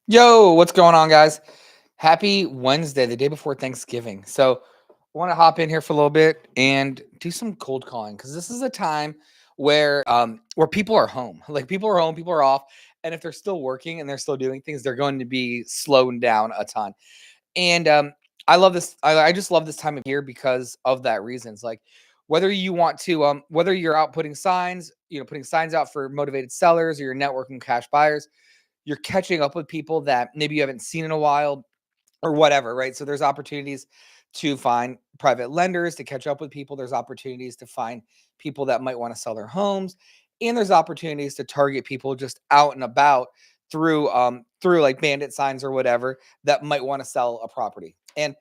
Yo, what's going on, guys? Happy Wednesday, the day before Thanksgiving. So, I want to hop in here for a little bit and do some cold calling because this is a time where people are home. Like people are home, people are off, and if they're still working and they're still doing things, they're going to be slowing down a ton. And I love this. I just love this time of year because of that reasons. Like whether you want to, whether you're out putting signs, putting signs out for motivated sellers or your networking cash buyers, you're catching up with people that maybe you haven't seen in a while or whatever, right? So there's opportunities to find private lenders to catch up with people. There's opportunities to find people that might want to sell their homes, and there's opportunities to target people just out and about through like bandit signs or whatever that might want to sell a property. And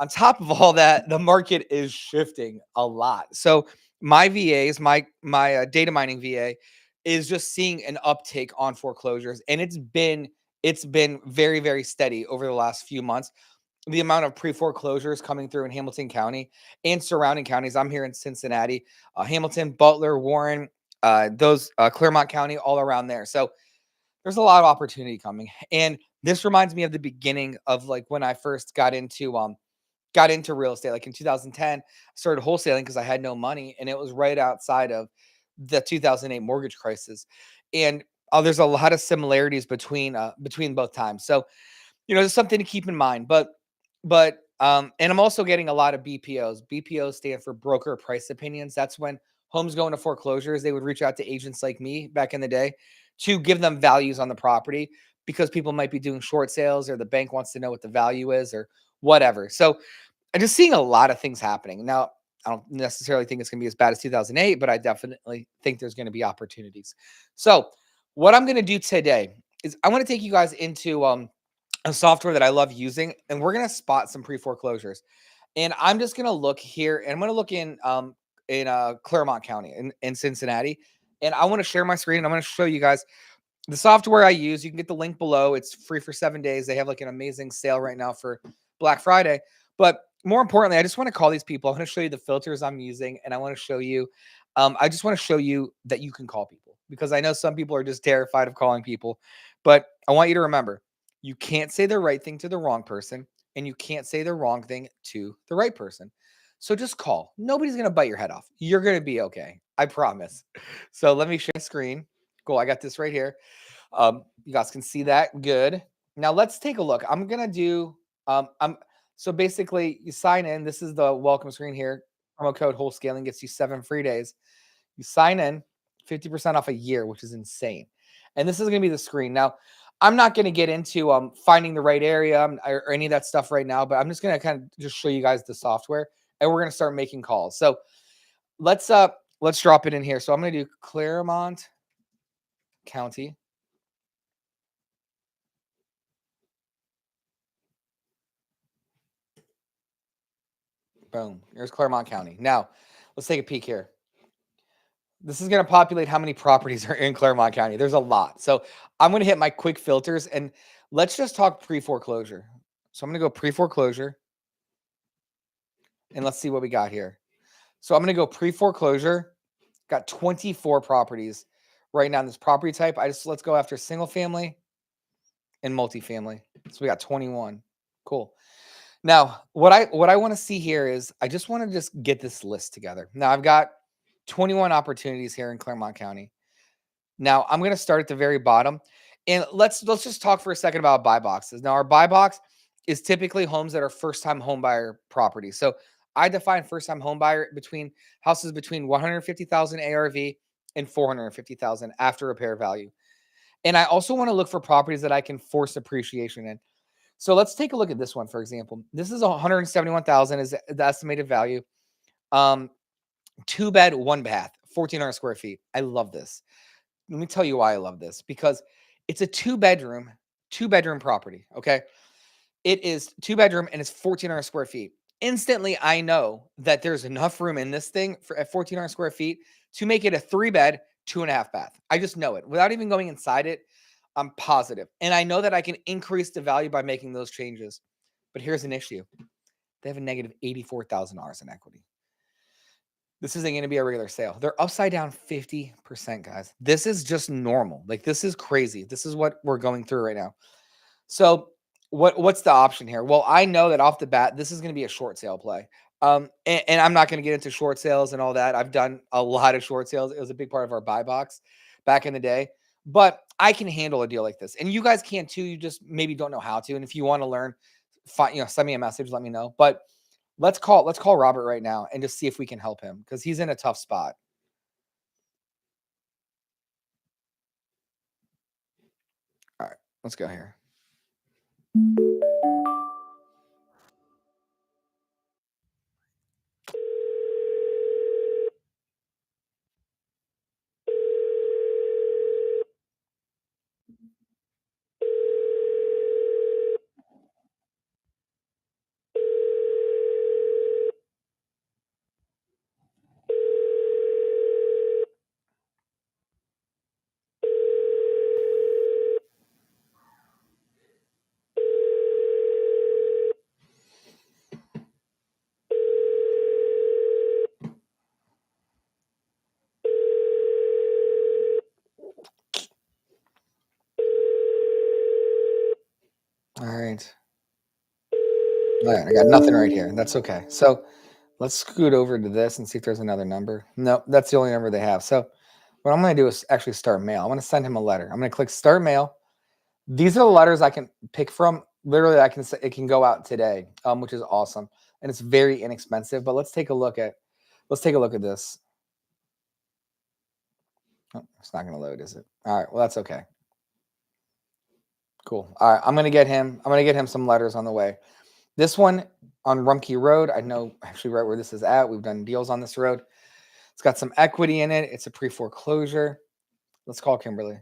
on top of all that, the market is shifting a lot. So my VAs, my data mining VA, is just seeing an uptake on foreclosures, and it's been very very steady over the last few months. The amount of pre foreclosures coming through in Hamilton County and surrounding counties. I'm here in Cincinnati, Hamilton, Butler, Warren, those Claremont County, all around there. So there's a lot of opportunity coming, and this reminds me of the beginning of like when I first got into real estate. Like in 2010, I started wholesaling because I had no money, and it was right outside of the 2008 mortgage crisis. And there's a lot of similarities between both times. So there's something to keep in mind. But and I'm also getting a lot of BPOs. BPOs stand for broker price opinions. That's when homes go into foreclosures. They would reach out to agents like me back in the day to give them values on the property because people might be doing short sales or the bank wants to know what the value is or whatever. So I'm just seeing a lot of things happening. Now, I don't necessarily think it's going to be as bad as 2008, but I definitely think there's going to be opportunities. So, what I'm going to do today is I want to take you guys into a software that I love using, and we're going to spot some pre foreclosures. And I'm just going to look here, and I'm going to look in Claremont County in Cincinnati, and I want to share my screen. And I'm going to show you guys the software I use. You can get the link below. It's free for 7 days. They have like an amazing sale right now for Black Friday. But more importantly, I just want to call these people. I want to show you the filters I'm using, and I want to show you. I just want to show you that you can call people because I know some people are just terrified of calling people. But I want you to remember, you can't say the right thing to the wrong person, and you can't say the wrong thing to the right person. So just call. Nobody's gonna bite your head off. You're gonna be okay. I promise. So let me share my screen. Cool. I got this right here. You guys can see that. Good. Now let's take a look. I'm gonna do. I'm so basically you sign in. This is the welcome screen here. Promo code Wholesaling gets you 7 free days. You sign in, 50% off a year, which is insane. And this is gonna be the screen. Now, I'm not gonna get into finding the right area or any of that stuff right now, but I'm just gonna kind of just show you guys the software, and we're gonna start making calls. So let's drop it in here. So I'm gonna do Claremont County. Boom. Here's Claremont County. Now, let's take a peek here. This is going to populate how many properties are in Claremont County. There's a lot. So I'm going to hit my quick filters and let's just talk pre foreclosure. So I'm going to go pre foreclosure and let's see what we got here. So I'm going to go pre foreclosure. Got 24 properties right now in this property type. Let's go after single family and multifamily. So we got 21. Cool. Now, what I want to see here is I just want to just get this list together. Now, I've got 21 opportunities here in Claremont County. Now, I'm going to start at the very bottom, and let's just talk for a second about buy boxes. Now, our buy box is typically homes that are first-time home buyer properties. So, I define first-time home buyer between houses between 150,000 ARV and 450,000 after repair value. And I also want to look for properties that I can force appreciation in. So let's take a look at this one, for example. This is 171,000 is the estimated value. Um, 2 bed, 1 bath, 1,400 square feet. I love this. Let me tell you why I love this because it's a two bedroom property. Okay. It is 2 bedroom and it's 1,400 square feet. Instantly, I know that there's enough room in this thing for at 1,400 square feet to make it a 3 bed, 2.5 bath. I just know it without even going inside it. I'm positive. And I know that I can increase the value by making those changes. But here's an issue. They have a negative $84,000 in equity. This isn't going to be a regular sale. They're upside down 50%, guys. This is just normal. Like, this is crazy. This is what we're going through right now. So what's the option here? Well, I know that off the bat, this is going to be a short sale play. And I'm not going to get into short sales and all that. I've done a lot of short sales. It was a big part of our buy box back in the day. But I can handle a deal like this, and you guys can too. You just maybe don't know how to. And if you want to learn, send me a message. Let me know. But let's call Robert right now and just see if we can help him because he's in a tough spot. All right, let's go here. All right. All right, I got nothing right here. That's okay. So let's scoot over to this and see if there's another number. No, that's the only number they have. So what I'm going to do is actually start mail. I'm going to send him a letter. I'm going to click start mail. These are the letters I can pick from. Literally, I can say it can go out today, which is awesome, and it's very inexpensive. But let's take a look at this. Oh, it's not going to load, is it? All right. Well, that's okay. Cool. All right. I'm going to get him some letters on the way. This one on Rumpke Road. I know actually right where this is at. We've done deals on this road. It's got some equity in it. It's a pre-foreclosure. Let's call Kimberly.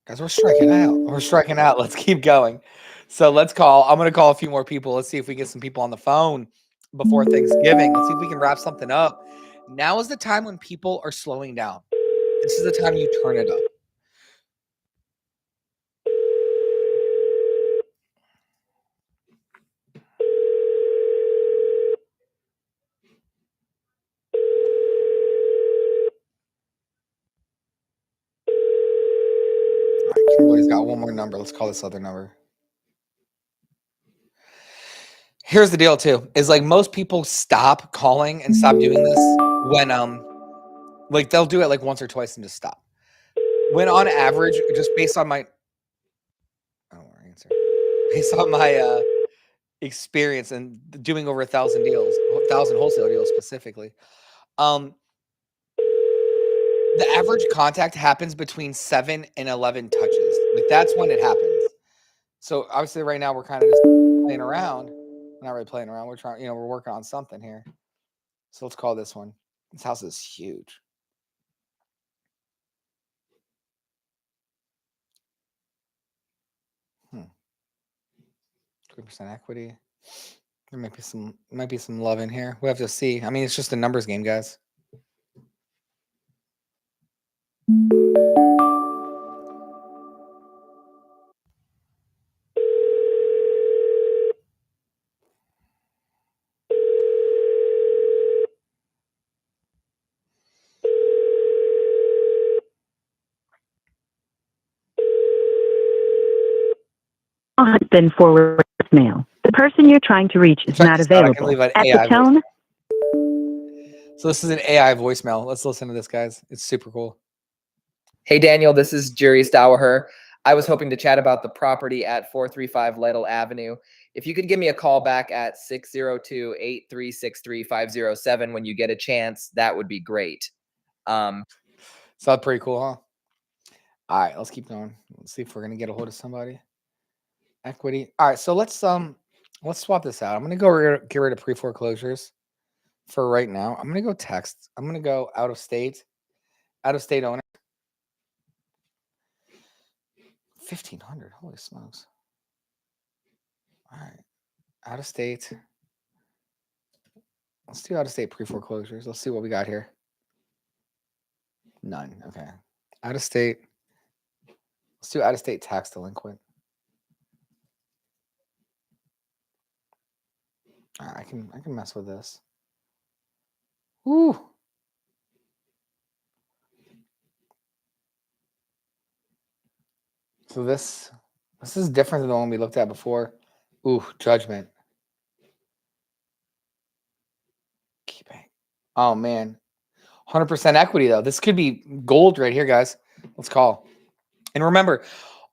Guys, we're striking out. We're striking out. Let's keep going. So let's call. I'm going to call a few more people. Let's see if we get some people on the phone before Thanksgiving. Let's see if we can wrap something up. Now is the time when people are slowing down. This is the time you turn it up. All right, Kimberly's got one more number. Let's call this other number. Here's the deal too, is like most people stop calling and stop doing this when like they'll do it like once or twice and just stop. When on average, just based on my I don't want to answer. Based on my experience and doing over 1,000 deals, 1,000 wholesale deals specifically, um, the average contact happens between 7 and 11 touches. Like that's when it happens. So obviously right now we're kind of just playing around. We're not really playing around. We're trying, we're working on something here. So let's call this one. This house is huge. Hmm. 20% equity. There might be some love in here. We have to see. I mean, it's just a numbers game, guys. Has been forwarded to mail. The person you're trying to reach is Check not this out. I can available. leave an At AI the tone. So this is an AI voicemail. Let's listen to this, guys. It's super cool. Hey, Daniel, this is Jerry Stauer. I was hoping to chat about the property at 435 Lytle Avenue. If you could give me a call back at 602-836-3507 when you get a chance, that would be great. Sounds pretty cool, huh? All right, let's keep going. Let's see if we're going to get a hold of somebody. Equity. All right, so let's swap this out. I'm gonna go get rid of pre-foreclosures for right now. I'm gonna go text. I'm gonna go out of state owner. 1,500. Holy smokes! All right, out of state. Let's do out of state pre-foreclosures. Let's see what we got here. None. Okay. Out of state. Let's do out of state tax delinquent. All right, I can mess with this. Woo. So this is different than the one we looked at before. Ooh, judgment. Keeping. Oh man. 100% equity though. This could be gold right here, guys. Let's call. And remember,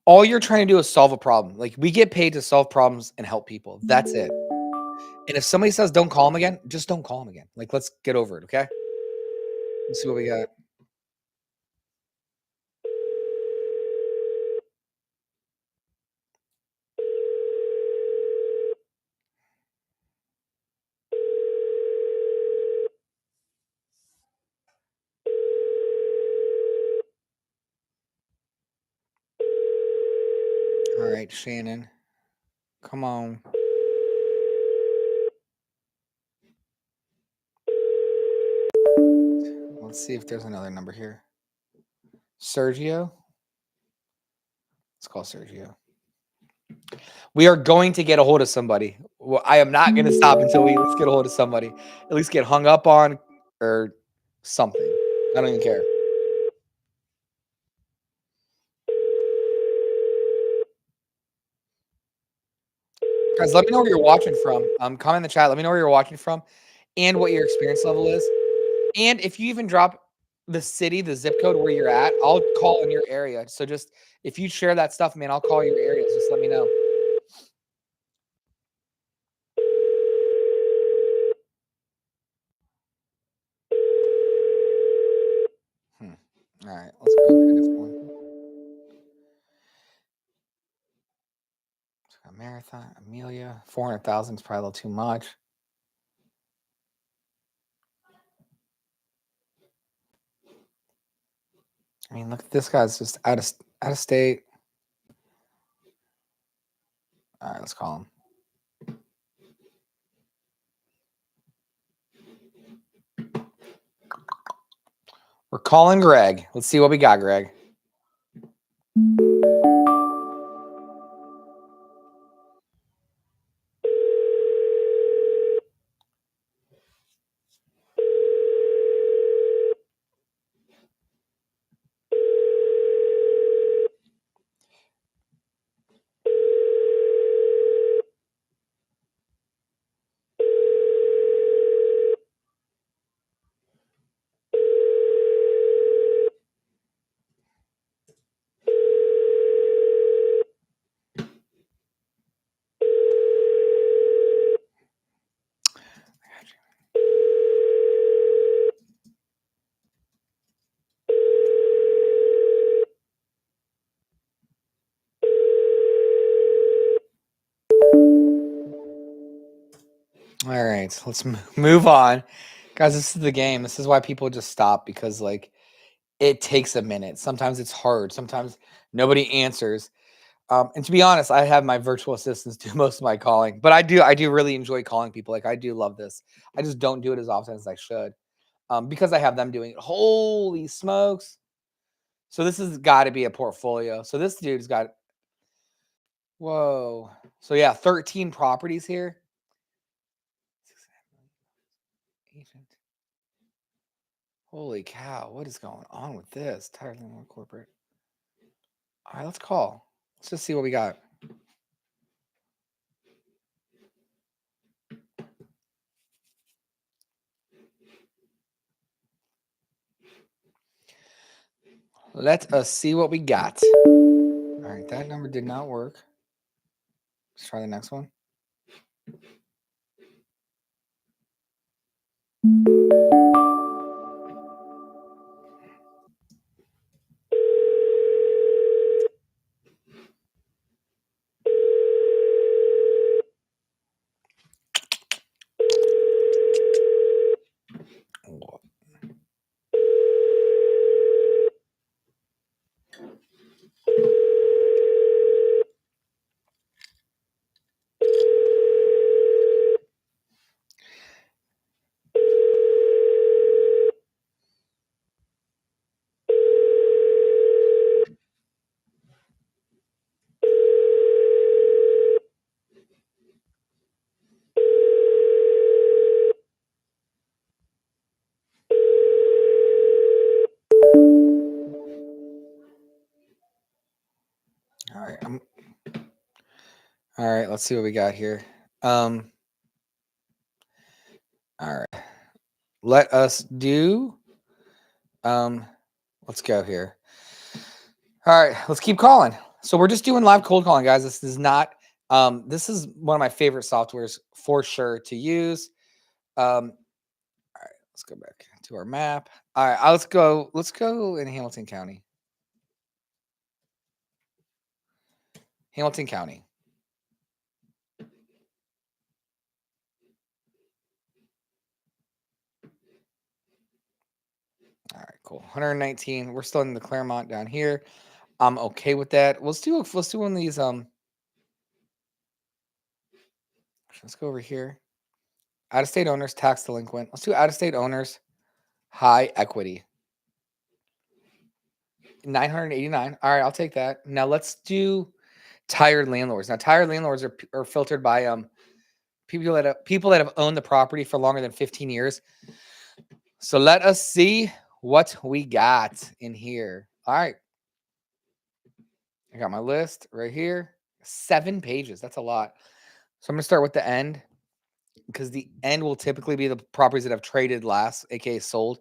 all you're trying to do is solve a problem. Like we get paid to solve problems and help people. That's it. And if somebody says don't call them again, just don't call them again. Like let's get over it, okay? Let's see what we got. All right, Shannon. Come on. Let's see if there's another number here. Sergio. Let's call Sergio. We are going to get a hold of somebody. Well, I am not going to stop until we at least get a hold of somebody. At least get hung up on or something. I don't even care. Guys, let me know where you're watching from. Comment in the chat. Let me know where you're watching from and what your experience level is. And if you even drop the city, the zip code where you're at, I'll call in your area. So just if you share that stuff, man, I'll call your areas. Just let me know. All right, let's go to a different one. A marathon, Amelia, 400,000 is probably a little too much. I mean, look, this guy's just out of state. All right, let's call him. We're calling Greg. Let's see what we got, Greg. All right, let's move on. Guys, this is the game. This is why people just stop because like it takes a minute. Sometimes it's hard. Sometimes nobody answers. And to be honest, I have my virtual assistants do most of my calling, but I do really enjoy calling people. Like I do love this. I just don't do it as often as I should because I have them doing it. Holy smokes. So this has got to be a portfolio. So this dude's got, whoa. So yeah, 13 properties here. Agent. Holy cow. What is going on with this? Entirely more corporate. All right, let's call. Let's just see what we got. Let us see what we got. All right, that number did not work. Let's try the next one. All right, let's see what we got here. All right. Let us do let's go here. All right, let's keep calling. So we're just doing live cold calling, guys. This is not this is one of my favorite softwares for sure to use. All right, let's go back to our map. All right, let's go in Hamilton County. Hamilton County. All right, cool. 119. We're still in the Claremont down here. I'm okay with that. Let's do one of these. Let's go over here. Out of state owners, tax delinquent. Let's do out of state owners, high equity. 989. All right, I'll take that. Now let's do tired landlords. Now tired landlords are filtered by people that have owned the property for longer than 15 years. So let us see what we got in here. All right. I got my list right here. 7 pages. That's a lot. So I'm going to start with the end because the end will typically be the properties that have traded last, aka sold.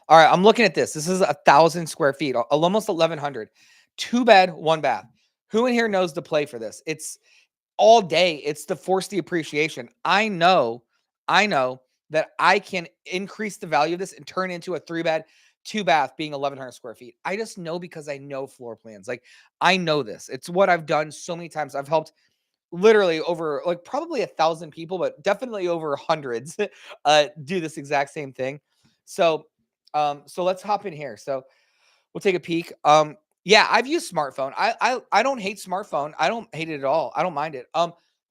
All right, I'm looking at this. This is 1,000 square feet, almost 1,100. 2 bed, 1 bath. Who in here knows the play for this? It's all day. It's to force the appreciation. I know that I can increase the value of this and turn into a 3 bed, 2 bath being 1,100 square feet. I just know because I know floor plans. Like I know this. It's what I've done so many times. I've helped literally over like probably 1,000 people, but definitely over hundreds do this exact same thing. So so let's hop in here. So we'll take a peek. Yeah, I've used smartphone. I don't hate smartphone. I don't hate it at all. I don't mind it.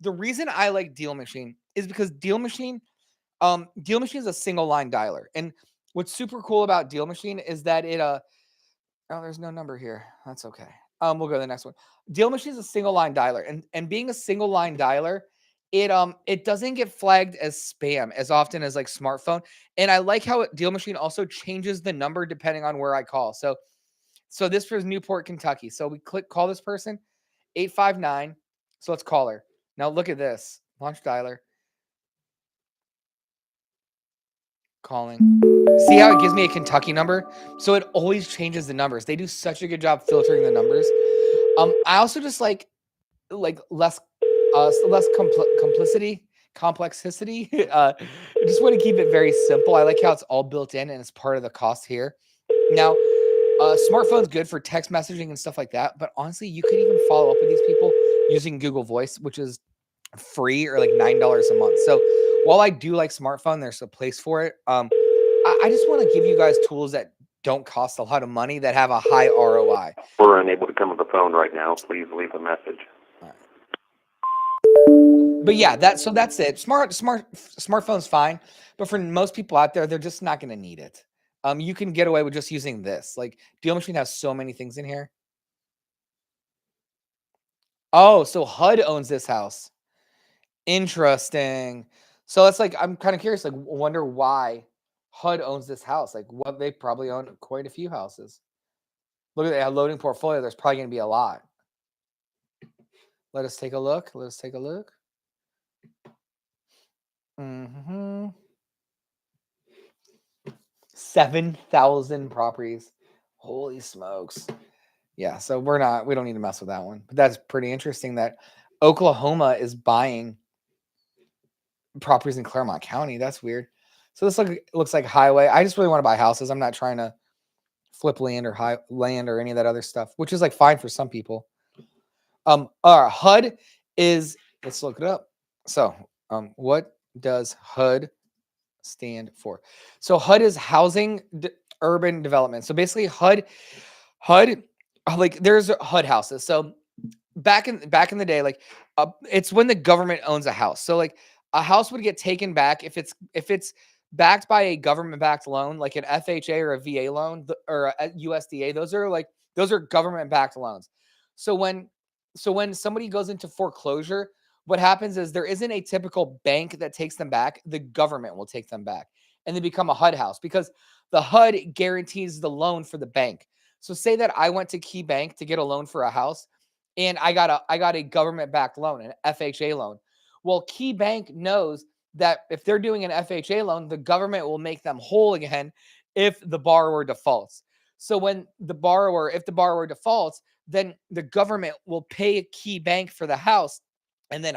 The reason I like Deal Machine is because Deal Machine is a single line dialer. And what's super cool about Deal Machine is that it oh, there's no number here. That's okay. We'll go to the next one. Deal Machine is a single line dialer, and being a single line dialer, it doesn't get flagged as spam as often as like smartphone. And I like how Deal Machine also changes the number depending on where I call. So this was Newport, Kentucky. So we click call this person, 859. So let's call her. Now look at this. Launch dialer. Calling. See how it gives me a Kentucky number? So it always changes the numbers. They do such a good job filtering the numbers. I also just like less complexity. I just want to keep it very simple. I like how it's all built in and it's part of the cost here. Now, smartphone's good for text messaging and stuff like that, but honestly, you could even follow up with these people using Google Voice, which is free or like $9 a month. So while I do like smartphone, there's a place for it. I just want to give you guys tools that don't cost a lot of money that have a high ROI. We're unable to come to the phone right now. Please leave a message. All right. But yeah, that's it. Smartphone's fine, but for most people out there, they're just not going to need it. You can get away with just using this. Like Deal Machine has so many things in here. Oh, so HUD owns this house. Interesting. So it's like I'm kind of curious. Like, wonder why HUD owns this house. Like, what they probably own quite a few houses. Look at that loading portfolio. There's probably going to be a lot. Let us take a look. 7,000 properties. Holy smokes. Yeah, so we don't need to mess with that one. But that's pretty interesting that Oklahoma is buying properties in Claremont County. That's weird. So this looks like highway. I just really want to buy houses. I'm not trying to flip land or land or any of that other stuff, which is like fine for some people. Our HUD is, let's look it up. So, what does HUD stand for? So HUD is housing urban development. So basically HUD like there's HUD houses. So back in the day, like it's when the government owns a house. So like a house would get taken back if it's backed by a government backed loan, like an FHA or a VA loan or a USDA. Those are government backed loans. So when somebody goes into foreclosure, what happens is there isn't a typical bank that takes them back. The government will take them back and they become a HUD house because the HUD guarantees the loan for the bank. So say that I went to Key Bank to get a loan for a house. and I got a government backed loan, an FHA loan. Well, Key Bank knows that if they're doing an FHA loan, the government will make them whole again if the borrower defaults. So if the borrower defaults, then the government will pay Key Bank for the house, and then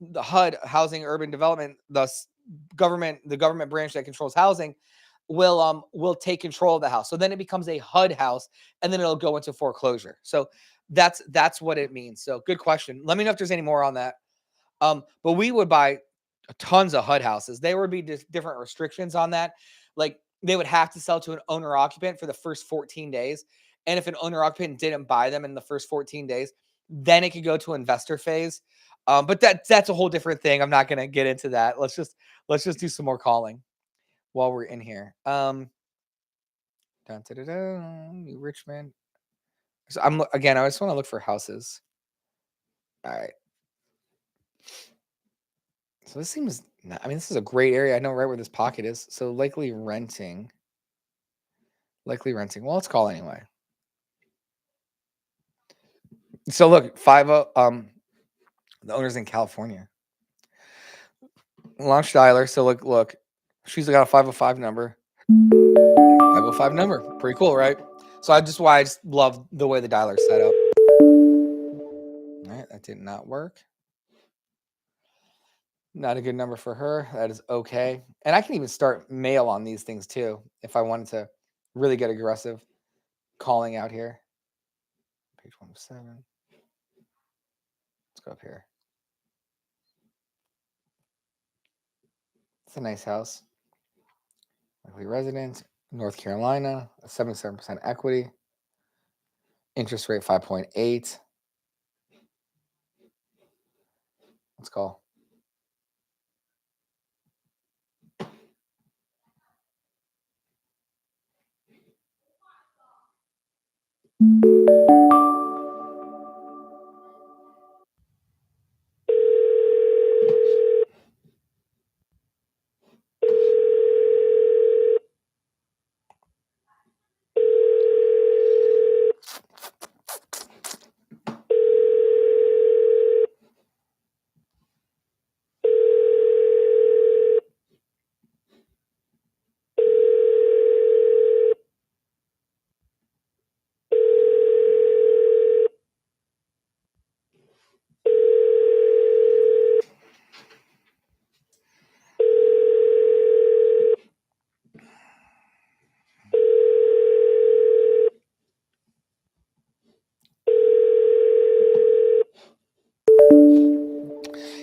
the HUD, Housing Urban Development, the government branch that controls housing, will take control of the house. So then it becomes a HUD house, and then it'll go into foreclosure. So that's what it means. So good question. Let me know if there's any more on that. But we would buy tons of HUD houses. There would be different restrictions on that. Like they would have to sell to an owner occupant for the first 14 days. And if an owner occupant didn't buy them in the first 14 days, then it could go to investor phase. But that's a whole different thing. I'm not going to get into that. Let's just do some more calling while we're in here. New Richmond. So I just want to look for houses. All right. So this seems, this is a great area. I know right where this pocket is. So likely renting. Well, let's call anyway. So look, the owner's in California. Launch dialer. So look, she's got a 505 number. 505 number. Pretty cool, right? So I just love the way the dialer's set up. All right, that did not work. Not a good number for her. That is okay. And I can even start mail on these things too if I wanted to really get aggressive calling out here. Page 107. Let's go up here. It's a nice house. Likely resident, North Carolina, 77% equity. Interest rate 5.8. Let's call.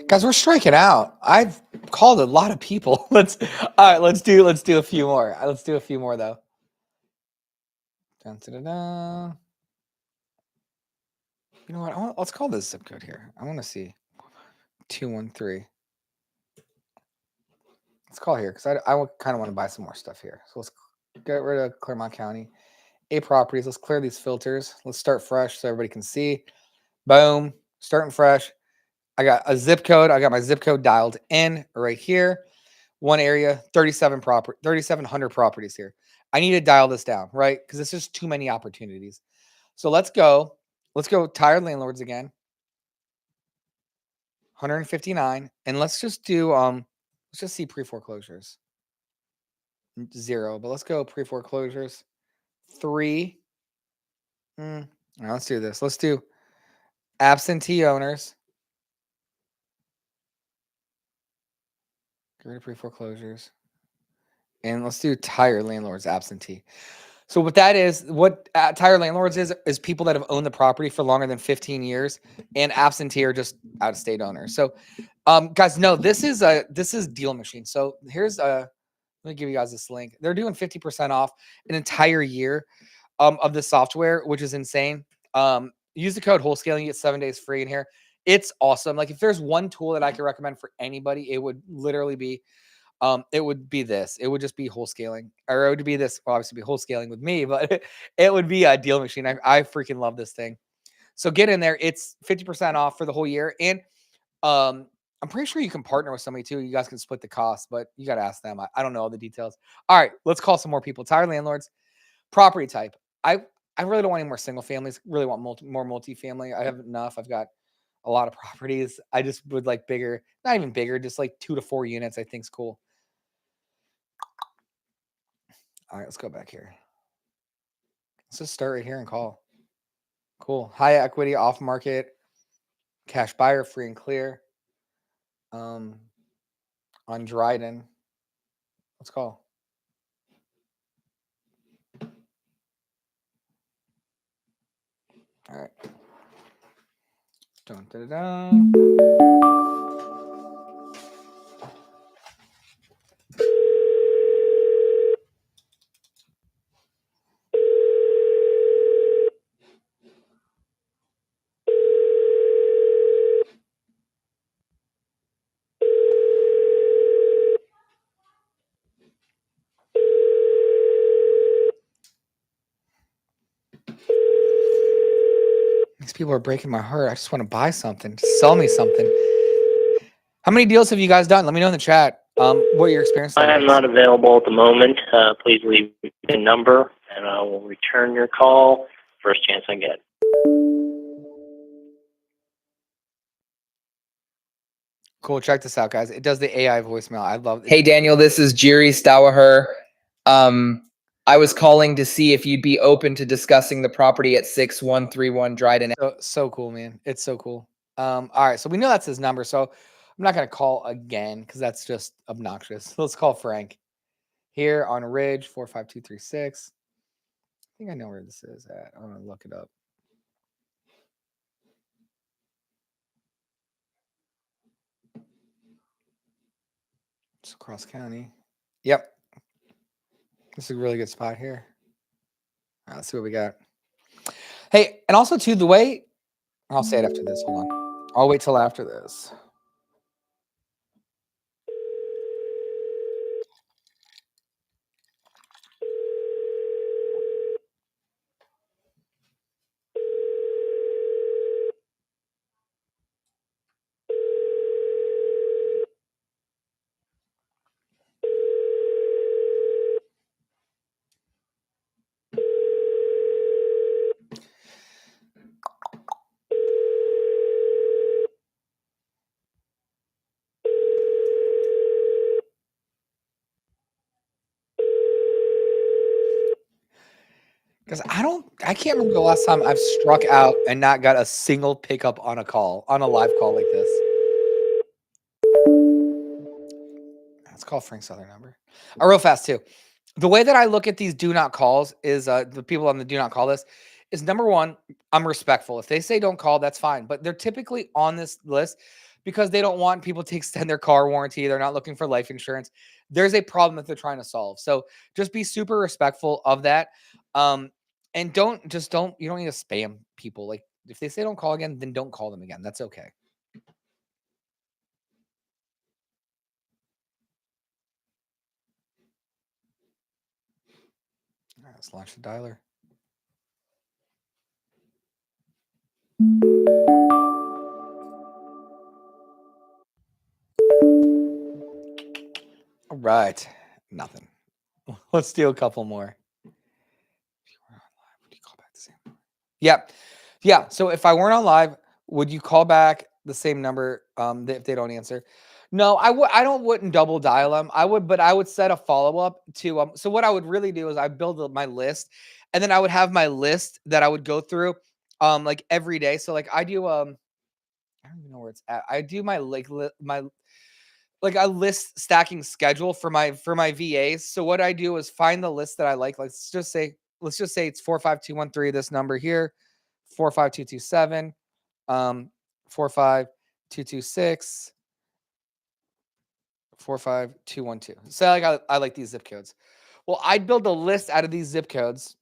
Guys, we're striking out. I've called a lot of people. Let's do a few more. Let's do a few more though. Da-da-da-da. You know what? Let's call this zip code here. I want to see 213. Let's call here because I kind of want to buy some more stuff here. So let's get rid of Claremont County. 8 properties. Let's clear these filters. Let's start fresh so everybody can see. Boom. Starting fresh. I got a zip code. I got my zip code dialed in right here. One area, 3,700 properties here. I need to dial this down, right? Because it's just too many opportunities. So let's go. Let's go tired landlords again. 159. And let's just do let's just see pre-foreclosures. 0, but let's go pre-foreclosures. 3. Now let's do this. Let's do absentee owners. Get rid of pre-foreclosures. And let's do tired landlords absentee. So what that is, what tired landlords is people that have owned the property for longer than 15 years, and absentee are just out-of-state owners. So, guys, no, this is Deal Machine. So here's let me give you guys this link. They're doing 50% off an entire year of the software, which is insane. Use the code Wholesaling, you get 7 days free in here. It's awesome. Like if there's one tool that I could recommend for anybody, it would literally be it would be this. It would just be Wholesaling, or it would be this. Well, obviously, be Wholesaling with me, but it would be a Deal Machine. I freaking love this thing. So get in there. It's 50% off for the whole year, and I'm pretty sure you can partner with somebody too. You guys can split the cost, but you got to ask them. I don't know all the details. All right, let's call some more people. Tired landlords, property type. I really don't want any more single families. Really want more multifamily. I have enough. I've got a lot of properties. I just would like bigger, not even bigger, just like 2 to 4 units. I think's cool. All right, let's go back here. Let's just start right here and call. Cool. High equity, off market, cash buyer, free and clear. On Dryden. Let's call. All right. Dun, dun, dun, dun. These people are breaking my heart. I just want to buy something. Just sell me something. How many deals have you guys done? Let me know in the chat what your experience I level am is. not available at the moment. Please leave a number, and I will return your call first chance I get. Cool. Check this out, guys. It does the AI voicemail. I love it. Hey, Daniel, this is Jerry Stauaher. I was calling to see if you'd be open to discussing the property at 6131 Dryden. So cool, man. It's so cool. All right. So we know that's his number. So I'm not going to call again because that's just obnoxious. Let's call Frank here on Ridge 45236. I think I know where this is at. I'm going to look it up. It's across county. Yep. This is a really good spot here. All right, let's see what we got. Hey, and also too, the way I'll say it after this. Hold on. I'll wait till after this. Because I can't remember the last time I've struck out and not got a single pickup on a live call like this. Let's call Frank's other number. Real fast too. The way that I look at these do not calls is the people on the do not call list is number one, I'm respectful. If they say don't call, that's fine. But they're typically on this list because they don't want people to extend their car warranty. They're not looking for life insurance. There's a problem that they're trying to solve. So just be super respectful of that. And you don't need to spam people. Like if they say don't call again, then don't call them again. That's okay. All right, let's launch the dialer. All right. Nothing. Let's do a couple more. Would you call back the same number? Yeah. So if I weren't on live, would you call back the same number if they don't answer? No, I wouldn't double dial them. But I would set a follow-up to so what I would really do is I build my list, and then I would have my list that I would go through like every day. So like I do I don't even know where it's at. I do my a list stacking schedule for my VAs. So what I do is find the list that I like. Let's just say it's 45213, this number here, 45227, 45226, 45212. So I like these zip codes. Well, I'd build a list out of these zip codes,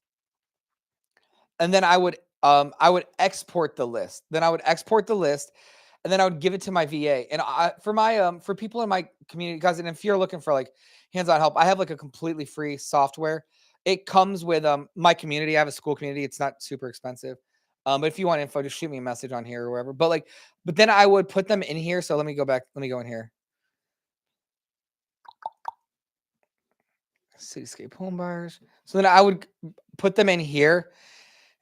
and then I would export the list. And then I would give it to my VA. And for people in my community, guys, and if you're looking for like hands-on help, I have like a completely free software. It comes with my community. I have a school community. It's not super expensive. But if you want info, just shoot me a message on here or wherever. But then I would put them in here. So let me go back. Let me go in here. Cityscape home buyers. So then I would put them in here.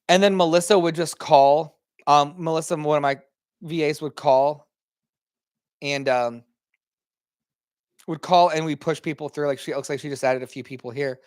And then Melissa would just call. Melissa, one of my VAs, would call and we push people through. Like, it looks like she just added a few people here.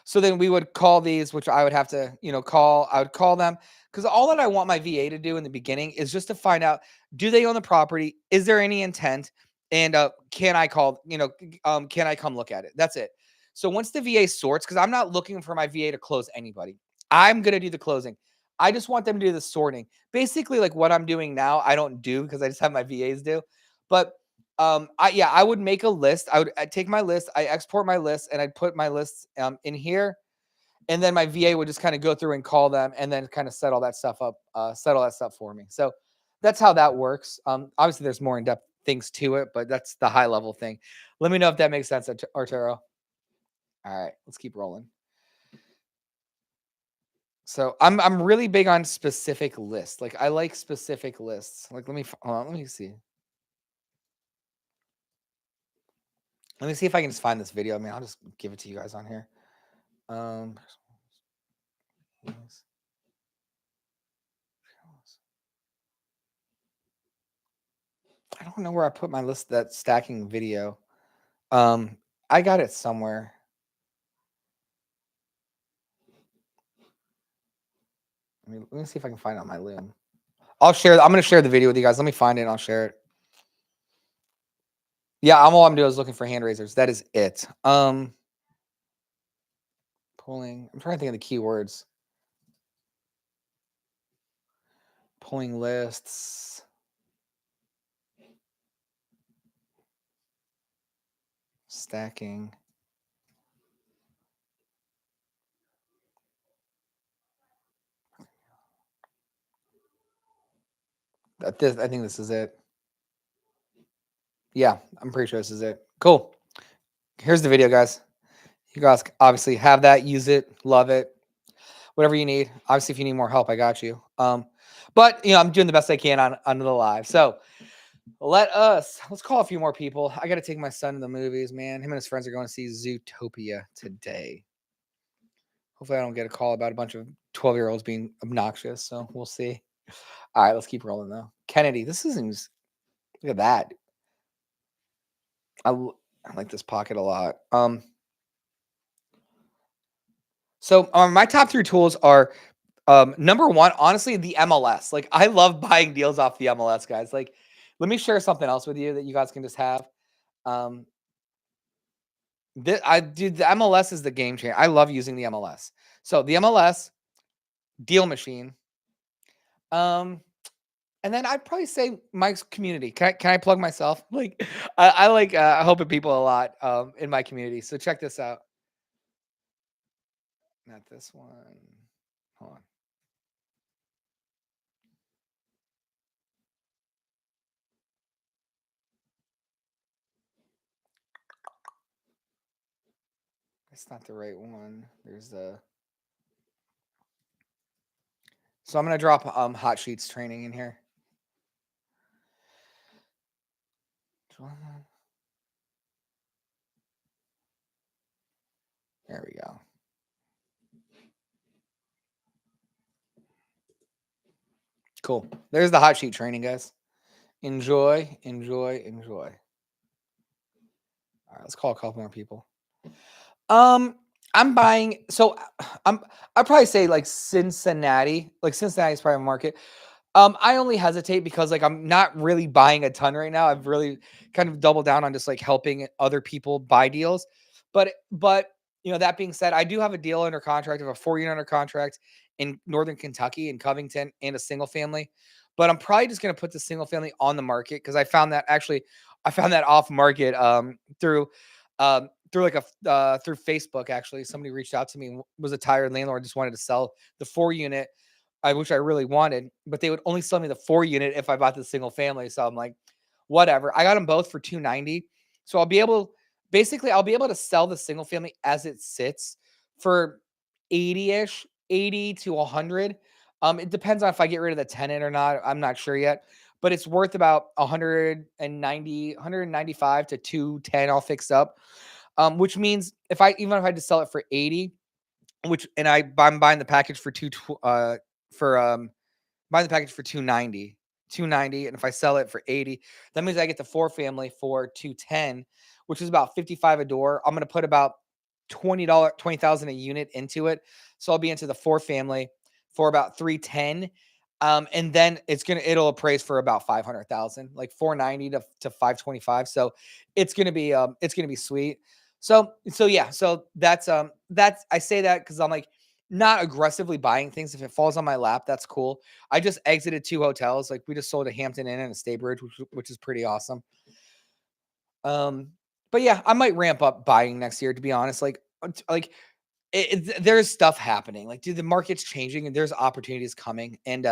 So then we would call these, which I would have to, call. I would call them because all that I want my VA to do in the beginning is just to find out, do they own the property? Is there any intent? And can I call, can I come look at it? That's it. So once the VA sorts, because I'm not looking for my VA to close anybody. I'm going to do the closing. I just want them to do the sorting. Basically, like what I'm doing now, I don't do because I just have my VAs do. But I would make a list. I'd take my list, I export my list, and I'd put my lists in here. And then my VA would just kind of go through and call them and then kind of set all that stuff up, for me. So that's how that works. Obviously there's more in-depth things to it, but that's the high level thing. Let me know if that makes sense, Arturo. All right, let's keep rolling. So I'm really big on specific lists. Like, I like specific lists. Like, let me see. Let me see if I can just find this video. I mean, I'll just give it to you guys on here. Yes. I don't know where I put my list, that stacking video. I got it somewhere. Let me see if I can find it on my Loom. I'm going to share the video with you guys. Let me find it and I'll share it. Yeah, all I'm doing is looking for hand raisers. That is it. Pulling. I'm trying to think of the keywords. Pulling lists. Stacking. I think this is it. Yeah, I'm pretty sure this is it. Cool. Here's the video, guys. You guys obviously have that. Use it. Love it. Whatever you need. Obviously, if you need more help, I got you. But I'm doing the best I can on the live. So let's call a few more people. I got to take my son to the movies, man. Him and his friends are going to see Zootopia today. Hopefully I don't get a call about a bunch of 12-year-olds being obnoxious. So we'll see. All right, let's keep rolling though. Kennedy, this seems, look at that. I like this pocket a lot. So my top 3 tools are, number 1, honestly, the MLS. Like, I love buying deals off the MLS, guys. Like, let me share something else with you that you guys can just have. The MLS is the game changer. I love using the MLS. So the MLS, Deal Machine, and then I'd probably say my community. Can I plug myself? Like, I like helping people a lot in my community. So check this out. Not this one. Hold on. It's not the right one. There's the. So I'm gonna drop hot sheets training in here. There we go. Cool. There's the hot sheet training, guys. Enjoy, enjoy, enjoy. All right, let's call a couple more people. I'm buying. So I'd probably say like Cincinnati. Like, Cincinnati's probably a market. I only hesitate because, like, I'm not really buying a ton right now. I've really kind of doubled down on just like helping other people buy deals. But that being said, I do have a deal under contract. I have a 4-unit under contract in Northern Kentucky in Covington and a single family. But I'm probably just going to put the single family on the market because I found that off market through Facebook. Actually, somebody reached out to me and was a tired landlord, just wanted to sell the 4-unit. Which I really wanted, but they would only sell me the 4-unit if I bought the single family. So I'm like, whatever. I got them both for $290. So I'll be able to sell the single family as it sits for 80-ish, 80 to 100. It depends on if I get rid of the tenant or not. I'm not sure yet, but it's worth about 195 to 210 all fixed up. Which means if I had to sell it for 80, I'm buying the package for buying the package for 290, and if I sell it for 80, that means I get the 4-family for 210, which is about 55 a door. I'm going to put about $20,000 a unit into it. So I'll be into the 4-family for about 310. And then it'll appraise for about 500,000, like 490 to 525. So it's going to be sweet. So yeah, so that's I say that because I'm like not aggressively buying things. If it falls on my lap, that's cool. I just exited 2 hotels. Like we just sold a Hampton Inn and a Staybridge, which is pretty awesome. But yeah, I might ramp up buying next year, to be honest. Like there's stuff happening. Like, dude, the market's changing and there's opportunities coming. And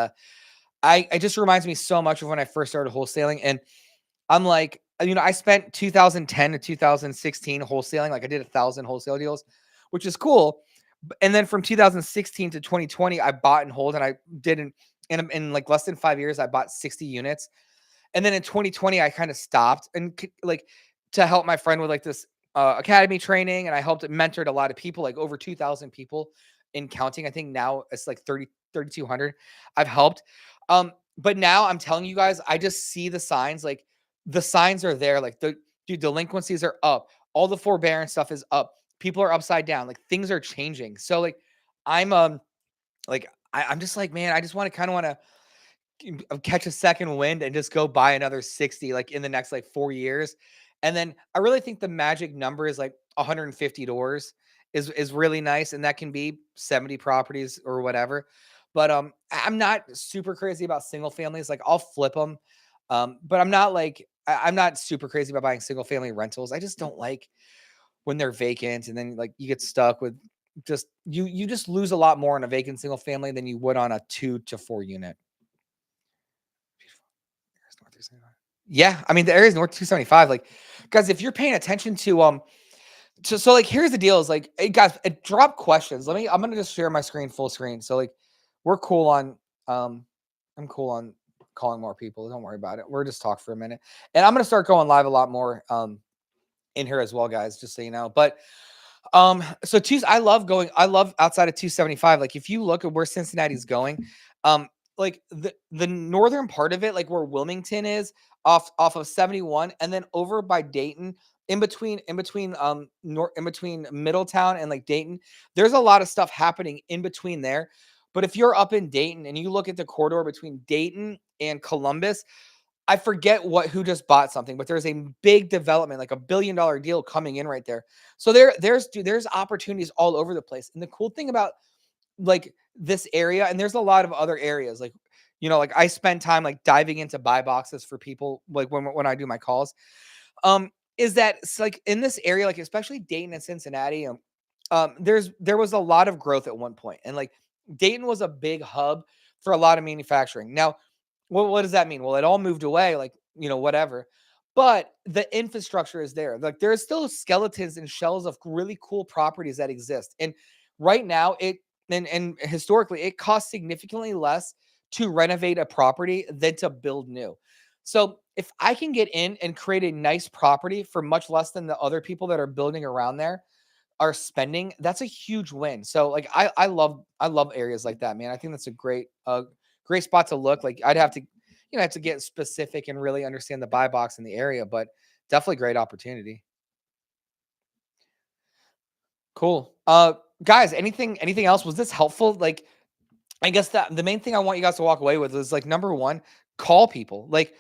it just reminds me so much of when I first started wholesaling. And I'm like, I spent 2010 to 2016 wholesaling. Like I did 1,000 wholesale deals, which is cool. And then from 2016 to 2020, I bought and hold, and I did in like less than 5 years, I bought 60 units. And then in 2020, I kind of stopped and like to help my friend with like this academy training. And I helped mentored a lot of people, like over 2,000 people in counting. I think now it's like 3,200 I've helped. But now I'm telling you guys, I just see the signs, like the signs are there. Like delinquencies are up. All the forbearance stuff is up. People are upside down. Like things are changing. So like I'm I'm just like, man, I just want to catch a second wind and just go buy another 60 like in the next like 4 years. And then I really think the magic number is like 150 doors is really nice, and that can be 70 properties or whatever. But I'm not super crazy about single families. Like I'll flip them. But I'm not super crazy about buying single family rentals. I just don't like when they're vacant and then like you get stuck with just you just lose a lot more on a vacant single family than you would on a 2 to 4 unit. Yeah, I mean the area is north 275. Like, guys, if you're paying attention to so like here's the deal: is like, hey guys, drop questions. I'm gonna just share my screen full screen. So like, we're cool on I'm cool on calling more people. Don't worry about it. We're just talk for a minute, and I'm gonna start going live a lot more in here as well, guys. Just so you know, but so I love outside of 275. Like if you look at where Cincinnati's going, um, like the northern part of it, like where Wilmington is off of 71, and then over by Dayton, in between Middletown and like Dayton, there's a lot of stuff happening in between there. But if you're up in Dayton and you look at the corridor between Dayton and Columbus, I forget who just bought something, but there's a big development, like $1 billion deal coming in right there. So there's opportunities all over the place. And the cool thing about like this area, and there's a lot of other areas, like, like I spend time like diving into buy boxes for people, like when I do my calls, is that it's like in this area, like especially Dayton and Cincinnati, there was a lot of growth at one point, and like Dayton was a big hub for a lot of manufacturing. Now, what does that mean? Well, it all moved away, like, whatever. But the infrastructure is there. Like there's still skeletons and shells of really cool properties that exist. And right now and historically it costs significantly less to renovate a property than to build new. So if I can get in and create a nice property for much less than the other people that are building around there are spending, that's a huge win. So like I love areas like that, man. I think that's a great spot to look. Like I'd have to get specific and really understand the buy box in the area, but definitely great opportunity. Cool. Guys, anything else? Was this helpful? Like, I guess that the main thing I want you guys to walk away with is like number one, call people. Like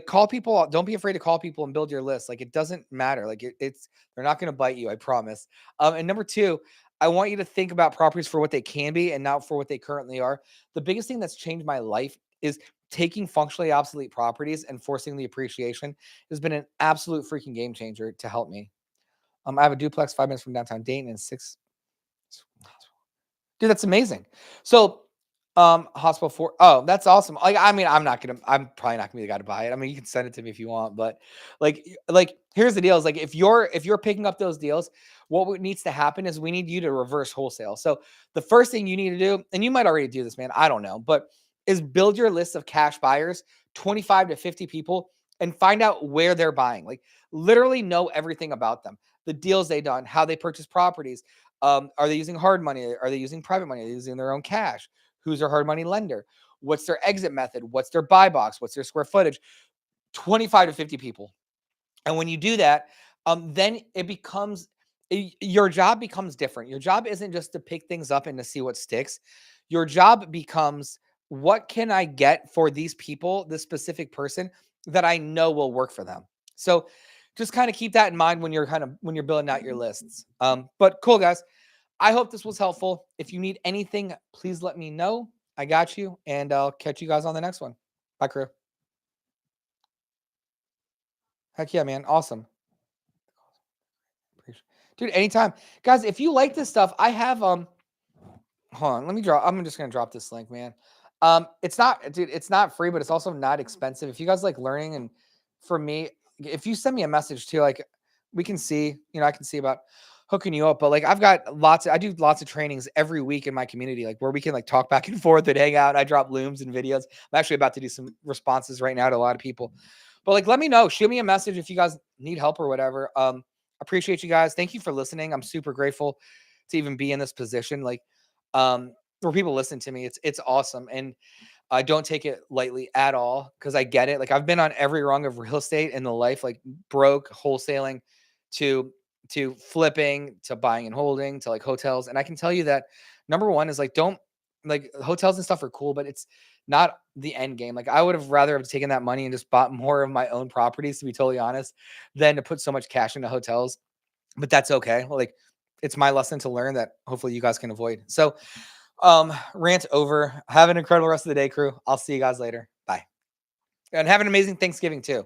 call people. Don't be afraid to call people and build your list. Like it doesn't matter. Like they're not going to bite you. I promise. And number two, I want you to think about properties for what they can be and not for what they currently are. The biggest thing that's changed my life is taking functionally obsolete properties and forcing the appreciation. Has been an absolute freaking game changer to help me. I have a duplex 5 minutes from downtown Dayton and 6. Dude, that's amazing. So, hospital for, oh, that's awesome. Like, I mean, I'm probably not gonna be the guy to buy it. I mean, you can send it to me if you want, but like, here's the deal is like, if you're picking up those deals, what needs to happen is we need you to reverse wholesale. So the first thing you need to do, and you might already do this, man, I don't know, but is build your list of cash buyers, 25 to 50 people, and find out where they're buying. Like literally know everything about them, the deals they've done, how they purchase properties. Are they using hard money? Are they using private money? Are they using their own cash? who's their hard money lender, what's their exit method, what's their buy box, what's their square footage, 25 to 50 people. And when you do that, then it becomes, your job becomes different. Your job isn't just to pick things up and to see what sticks. Your job becomes, what can I get for these people, this specific person that I know will work for them? So just kind of keep that in mind when you're building out your lists. But cool, guys. I hope this was helpful. If you need anything, please let me know. I got you, and I'll catch you guys on the next one. Bye, crew. Heck yeah, man. Awesome. Dude, anytime. Guys, if you like this stuff, I have hold on, I'm just gonna drop this link, man. It's not free, but it's also not expensive. If you guys like learning, and for me, if you send me a message too, like we can see, I can see about hooking you up. But like I do lots of trainings every week in my community, like where we can like talk back and forth and hang out. I drop looms and videos. I'm actually about to do some responses right now to a lot of people. But like let me know, shoot me a message if you guys need help or whatever. Appreciate you guys. Thank you for listening. I'm super grateful to even be in this position. Like, where people listen to me, it's awesome. And I don't take it lightly at all, because I get it. Like I've been on every rung of real estate in the life, like broke, wholesaling, to flipping, to buying and holding, to like hotels. And I can tell you that number one is like, don't, like, hotels and stuff are cool, but it's not the end game. Like I would have rather have taken that money and just bought more of my own properties, to be totally honest, than to put so much cash into hotels. But that's okay. Like it's my lesson to learn that hopefully you guys can avoid. So rant over. Have an incredible rest of the day, crew. I'll see you guys later. Bye. And have an amazing Thanksgiving too.